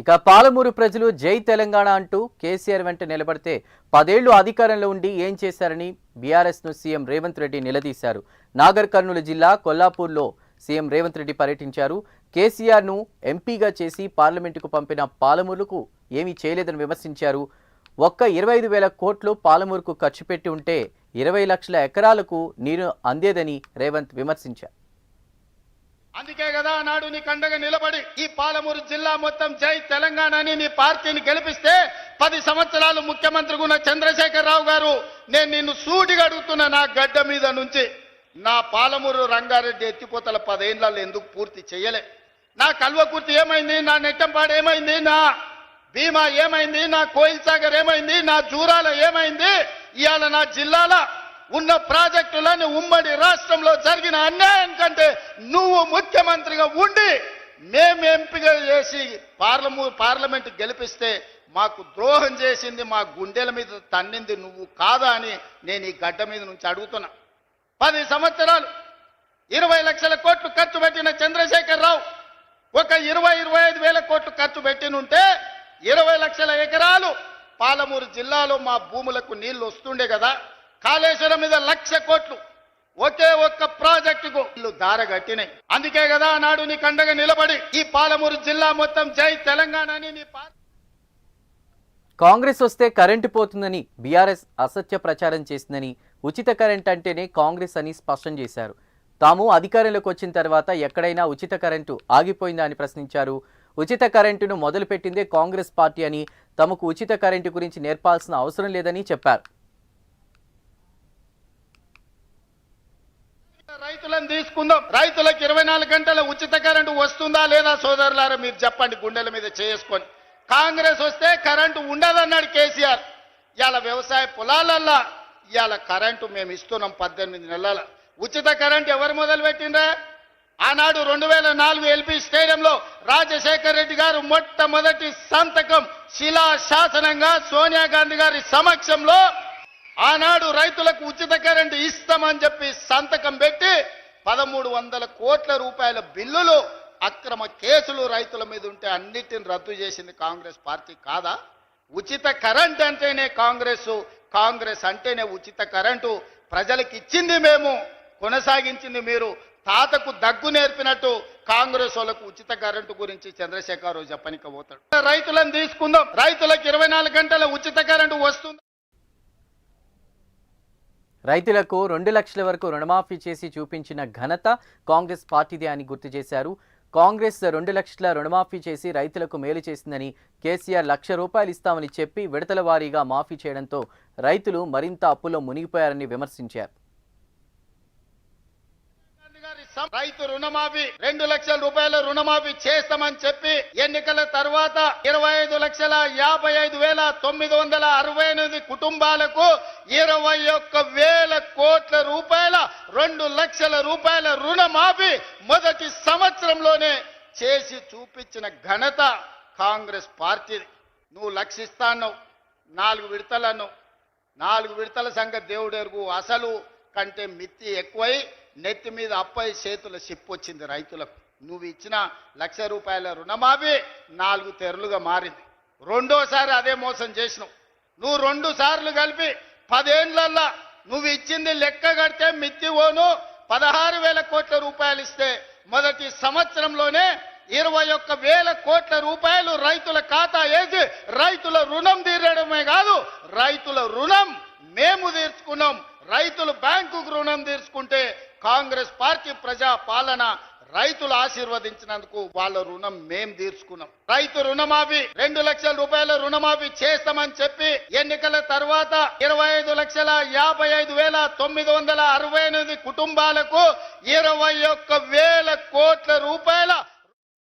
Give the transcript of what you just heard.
ఇక పాలమూరు ప్రజలు జై తెలంగాణ అంటూ కేసీఆర్ వెంట నిలబడితే 10 ఏళ్లు అధికారంలో ఉండి ఏం చేశారని బీఆర్ఎస్ ను సీఎం రేవంత్ రెడ్డి నిలదీశారు. నాగర్ కర్నూలు జిల్లా కొల్లాపూర్లో సీఎం రేవంత్ రెడ్డి పర్యటించారు. కేసీఆర్ ను ఎంపీగా చేసి పార్లమెంటుకు పంపిన పాలమూరుకు ఏమీ చేయలేదని విమర్శించారు. ఒక్క 25,000 కోట్లు పాలమూరుకు ఖర్చు పెట్టి ఉంటే 20 లక్షల ఎకరాలకు నీరు అందేదని రేవంత్ విమర్శించారు. అందుకే కదా నాడు నీ కండగా నిలబడి ఈ పాలమూరు జిల్లా మొత్తం జై తెలంగాణ అని నీ పార్టీని గెలిపిస్తే 10 సంవత్సరాలు ముఖ్యమంత్రిగా ఉన్న చంద్రశేఖరరావు గారు నేను నిన్ను సూటిగా అడుగుతున్నా, నా గడ్డ మీద నుంచి నా పాలమూరు రంగారెడ్డి ఎత్తిపోతల 10 ఏళ్లలో ఎందుకు పూర్తి చేయలే? నా కల్వకుర్తి ఏమైంది? నా నెట్టంపాడు ఏమైంది? నా భీమా ఏమైంది? నా కోయిల్ సాగర్ ఏమైంది? నా జూరాల ఏమైంది? ఇవాళ నా జిల్లాల ఉన్న ప్రాజెక్టులను ఉమ్మడి రాష్ట్రంలో జరిగిన అన్యాయం కంటే నువ్వు ముఖ్యమంత్రిగా ఉండి మేము ఎంపిక చేసి పార్లమెంట్ గెలిపిస్తే మాకు ద్రోహం చేసింది, మా గుండెల మీద తన్నింది నువ్వు కాదా అని నేను ఈ గడ్డ మీద నుంచి అడుగుతున్నా. 10 సంవత్సరాలు 20 లక్షల కోట్లు ఖర్చు పెట్టిన చంద్రశేఖరరావు ఒక 25 వేల కోట్లు ఖర్చు పెట్టినుంటే 20 లక్షల ఎకరాలు పాలమూరు జిల్లాలో మా భూములకు నీళ్లు వస్తుండే కదా. కాళేశ్వరం మీద 1,00,000 కోట్లు ఒకే ఒక్క ప్రాజెక్టుకు ఇల్లు దారగట్టినాయి. అందుకే కదా నాడు నీ కండగా నిలబడి ఈ పాలమూరు జిల్లా మొత్తం జై తెలంగాణ అని నీ కాంగ్రెస్ వస్తే కరెంటు పోతుందని బీఆర్ఎస్ అసత్య ప్రచారం చేసిందని, ఉచిత కరెంట్ అంటేనే కాంగ్రెస్ అని స్పష్టం చేశారు. తాము అధికారంలోకి వచ్చిన తర్వాత ఎక్కడైనా ఉచిత కరెంటు ఆగిపోయిందా అని ప్రశ్నించారు. ఉచిత కరెంటును మొదలుపెట్టిందే కాంగ్రెస్ పార్టీ అని, తమకు ఉచిత కరెంటు గురించి నేర్పాల్సిన అవసరం లేదని చెప్పారు. రైతులను తీసుకుందాం. రైతులకు 24 గంటల ఉచిత కరెంటు వస్తుందా లేదా సోదరులారా మీరు చెప్పండి, గుండెల మీద చేసుకొని. కాంగ్రెస్ వస్తే కరెంటు ఉండదన్నాడు కేసీఆర్. ఇవాళ వ్యవసాయ పొలాలల్లా ఇవాళ కరెంటు మేము ఇస్తున్నాం 18 నెలల. ఉచిత కరెంటు ఎవరు మొదలు పెట్టిండ్రా? ఆనాడు 2004 ఎల్పీ స్టేడియంలో రాజశేఖర్ రెడ్డి గారు మొట్టమొదటి సంతకం శిలా శాసనంగా సోనియా గాంధీ గారి సమక్షంలో ఆనాడు రైతులకు ఉచిత కరెంటు ఇస్తామని చెప్పి సంతకం పెట్టి 1,300 కోట్ల రూపాయల బిల్లులు, అక్రమ కేసులు రైతుల మీద ఉంటే అన్నిటిని రద్దు చేసింది కాంగ్రెస్ పార్టీ కాదా? ఉచిత కరెంట్ అంటేనే కాంగ్రెస్ అంటేనే ఉచిత కరెంటు. ప్రజలకు ఇచ్చింది మేము, కొనసాగించింది మీరు. తాతకు దగ్గు నేర్పినట్టు కాంగ్రెస్ వాళ్ళకు ఉచిత కరెంటు గురించి చంద్రశేఖరరావు చెప్పనికపోతాడు. రైతులను తీసుకుందాం. రైతులకు 24 గంటల ఉచిత కరెంటు వస్తుంది. రైతులకు 2 లక్షల వరకు రుణమాఫీ చేసి చూపించిన ఘనత కాంగ్రెస్ పార్టీదే అని గుర్తు చేశారు. కాంగ్రెస్ 2 లక్షల రుణమాఫీ చేసి రైతులకు మేలు చేసిందని, కేసీఆర్ ₹1,00,000 ఇస్తామని చెప్పి విడతల వారీగా మాఫీ చేయడంతో రైతులు మరింత అప్పులో మునిగిపోయారని విమర్శించారు. రైతు రుణమాఫీ 2 లక్షల రూపాయల రుణమాఫీ చేస్తామని చెప్పి ఎన్నికల తర్వాత 25,55,968 కుటుంబాలకు 21,000 కోట్ల రూపాయల 2 లక్షల రూపాయల రుణమాఫీ మొదటి సంవత్సరంలోనే చేసి చూపించిన ఘనత కాంగ్రెస్ పార్టీ. నువ్వు లక్షిస్తాను 4 విడతలను, 4 విడతల సంగతి దేవుడెరుగు. అసలు కంటే మిత్తి ఎక్కువై నెత్తి మీద అప్పై చేతుల సిప్పొచ్చింది రైతులకు. నువ్వు ఇచ్చిన ₹1,00,000 రూపాయల రుణమాఫీ 4 తెరలుగా మారింది. రెండోసారి అదే మోసం చేసినావు. నువ్వు 2 సార్లు కలిపి 10 ఏళ్లల్లా నువ్వు ఇచ్చింది లెక్క కడితే మిత్తి ఓను 16,000 కోట్ల రూపాయలు ఇస్తే మొదటి సంవత్సరంలోనే 21,000 కోట్ల రూపాయలు రైతుల ఖాతా వేసి రైతుల రుణం తీరడమే కాదు, రైతుల రుణం మేము తీర్చుకున్నాం. రైతులు బ్యాంకుకు రుణం తీర్చుకుంటే కాంగ్రెస్ పార్టీ ప్రజా పాలన రైతులు ఆశీర్వదించినందుకు వాళ్ళ రుణం మేం తీర్చుకున్నాం. రైతు రుణమాఫీ 2 లక్షల రూపాయల రుణమాఫీ చేస్తామని చెప్పి ఎన్నికల తర్వాత 25,55,968 కుటుంబాలకు 21,000 కోట్ల రూపాయల